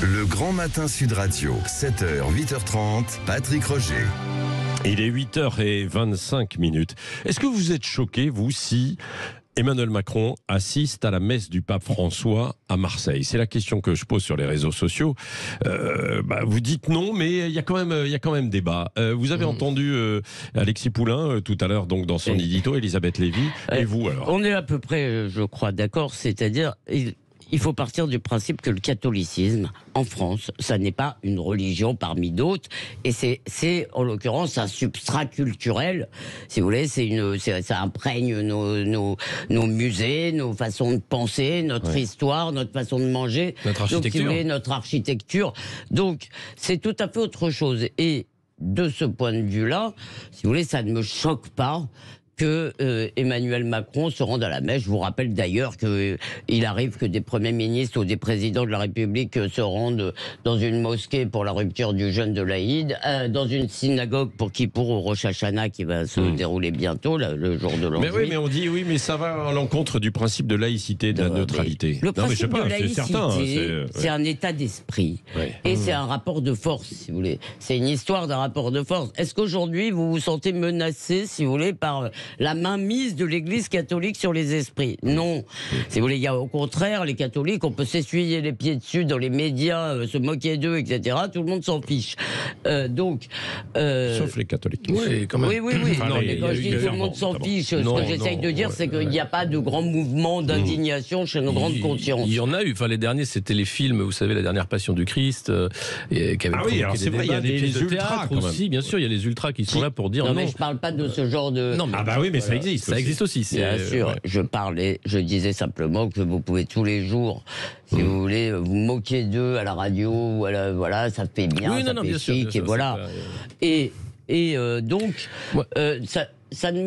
Le Grand Matin Sud Radio, 7h, 8h30, Patrick Roger. Il est 8h25. Est-ce que vous êtes choqué, vous, si Emmanuel Macron assiste à la messe du pape François à Marseille? C'est la question que je pose sur les réseaux sociaux. Vous dites non, mais il y a quand même débat. Vous avez entendu Alexis Poulain tout à l'heure, donc dans son édito, Elisabeth Lévy. Et vous alors? On est à peu près, je crois, d'accord. C'est-à-dire, il faut partir du principe que le catholicisme, en France, ça n'est pas une religion parmi d'autres, et c'est en l'occurrence un substrat culturel, si vous voulez, ça imprègne nos musées, nos façons de penser, notre histoire, notre façon de manger, notre architecture. Donc, si vous voulez, notre architecture. Donc, c'est tout à fait autre chose. Et de ce point de vue-là, si vous voulez, ça ne me choque pas que Emmanuel Macron se rende à la messe. Je vous rappelle d'ailleurs qu'il arrive que des premiers ministres ou des présidents de la République se rendent dans une mosquée pour la rupture du jeûne de l'Aïd, dans une synagogue pour Kippour au Rosh Hashanah qui va se dérouler bientôt, le jour de l'an. Mais oui, mais on dit oui, mais ça va à l'encontre du principe de laïcité, de la neutralité. Le principe de laïcité, c'est un état d'esprit. Ouais. Et c'est un rapport de force, si vous voulez. C'est une histoire d'un rapport de force. Est-ce qu'aujourd'hui, vous vous sentez menacé, si vous voulez, par la mainmise de l'Église catholique sur les esprits? Non. Si vous voulez, il y a au contraire, les catholiques, on peut s'essuyer les pieds dessus dans les médias, se moquer d'eux, etc. Tout le monde s'en fiche. Sauf les catholiques. Oui, quand même. Oui. Enfin, Non, mais quand je dis tout le monde s'en fiche, ce que j'essaye de dire, c'est qu'il n'y a pas de grand mouvement d'indignation chez nos grandes consciences. Il y en a eu. Enfin, les derniers, c'était les films, vous savez, La Dernière Passion du Christ, qui avaient provoqué alors c'est des vrai, il y a débats. des pièces de ultras théâtre quand même. aussi, bien sûr, il y a les ultras qui sont là pour dire Non, non. mais je parle pas de ce genre de... Non, mais oui, mais ça existe. ça existe aussi. Bien sûr, ouais. je disais simplement que vous pouvez tous les jours, si vous voulez, vous moquer d'eux à la radio, voilà, ça fait bien, Oui, ça non, fait bien sûr, chic, bien sûr, et voilà. Donc, Ouais. ça ne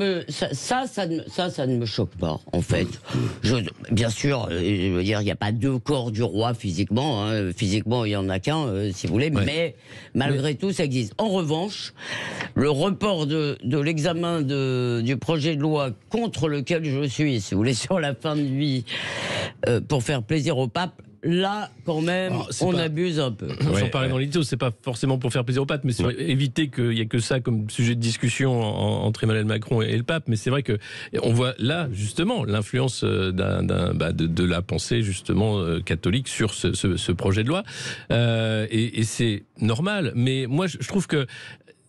me choque pas, en fait. Bien sûr, je veux dire, il n'y a pas deux corps du roi physiquement. Hein. Physiquement, il n'y en a qu'un, si vous voulez. Ouais. Mais malgré tout, ça existe. En revanche, le report de l'examen du projet de loi contre lequel je suis, si vous voulez, sur la fin de vie, pour faire plaisir au pape, là, quand même, abuse un peu. Sans parler dans l'édito, c'est pas forcément pour faire plaisir au pape, mais c'est éviter qu'il y ait que ça comme sujet de discussion entre Emmanuel Macron et le pape. Mais c'est vrai que on voit là justement l'influence de la pensée justement catholique sur ce projet de loi, et c'est normal. Mais moi, je trouve que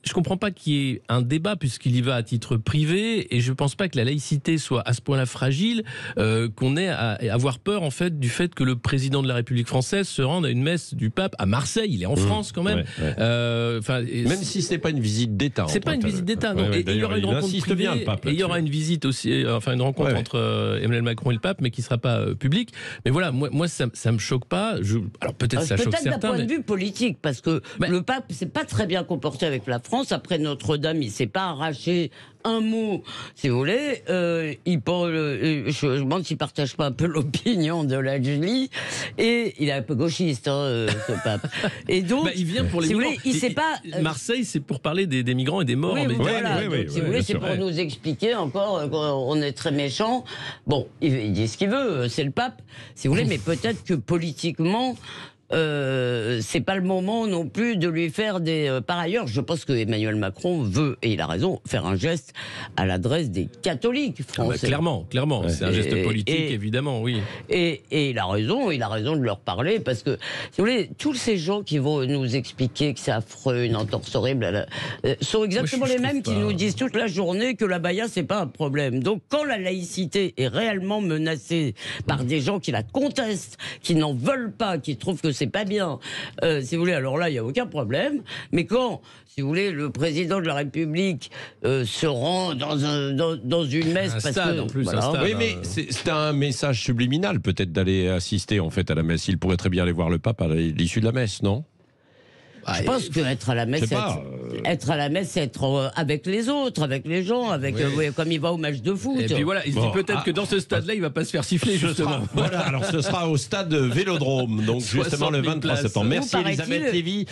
je comprends pas qu'il y ait un débat puisqu'il y va à titre privé, et je pense pas que la laïcité soit à ce point-là fragile qu'on ait à avoir peur en fait du fait que le président de la République française se rende à une messe du pape à Marseille. Il est en France quand même. Même si ce n'est pas une visite d'État. C'est pas une visite d'État, non. Et il y aura une rencontre privée, et il y aura une visite aussi, enfin une rencontre entre Emmanuel Macron et le pape, mais qui sera pas publique. Mais voilà, moi ça me choque pas. Alors peut-être ça choque certains. Peut-être d'un point de vue politique, parce que le pape s'est pas très bien comporté avec la France. Après Notre-Dame, il s'est pas arraché un mot, si vous voulez. Je me demande s'il partage pas un peu l'opinion de la Julie. Et il est un peu gauchiste, ce pape. Et donc, il vient pour les migrants. Il sait pas. Marseille, c'est pour parler des migrants et des morts. Oui, voilà. Oui, si vous voulez, c'est pour nous expliquer encore qu'on est très méchants. Bon, il dit ce qu'il veut, c'est le pape, si vous voulez, mais peut-être que politiquement, c'est pas le moment non plus de lui faire des... Par ailleurs, je pense que Emmanuel Macron veut, et il a raison, faire un geste à l'adresse des catholiques français. Clairement, c'est un geste politique, évidemment, oui. Et il a raison de leur parler, parce que, si vous voulez, tous ces gens qui vont nous expliquer que c'est affreux, une entorse horrible, sont exactement les mêmes qui nous disent toute la journée que la baya, c'est pas un problème. Donc, quand la laïcité est réellement menacée par des gens qui la contestent, qui n'en veulent pas, qui trouvent que c'est pas bien, si vous voulez, alors là, il n'y a aucun problème. Mais quand, si vous voulez, le président de la République se rend dans une messe... Un parce stade, que, en plus, voilà. un stade. Oui, mais c'est un message subliminal peut-être d'aller assister en fait à la messe. Il pourrait très bien aller voir le pape à l'issue de la messe, non? Je pense qu'être à la messe, être à la messe, c'est être avec les autres, avec les gens, avec comme il va au match de foot. Et puis voilà, il se dit peut-être que dans ce stade-là, il va pas se faire siffler justement. Voilà, alors ce sera au stade Vélodrome, donc justement le 23 septembre. Merci Elisabeth Lévy,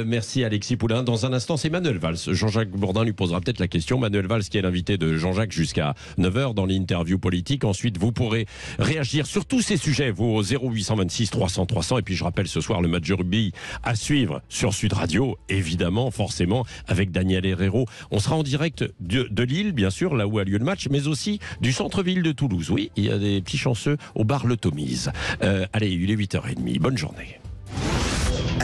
merci Alexis Poulain. Dans un instant, c'est Manuel Valls. Jean-Jacques Bourdin lui posera peut-être la question. Manuel Valls qui est l'invité de Jean-Jacques jusqu'à 9h dans l'interview politique. Ensuite, vous pourrez réagir sur tous ces sujets, vous au 0826 300 300. Et puis je rappelle ce soir le match de rugby à suivre sur Sud Radio, évidemment, forcément, avec Daniel Herrero. On sera en direct de Lille, bien sûr, là où a lieu le match, mais aussi du centre-ville de Toulouse. Oui, il y a des petits chanceux au bar Le Tomise. Allez, il est 8h30. Bonne journée.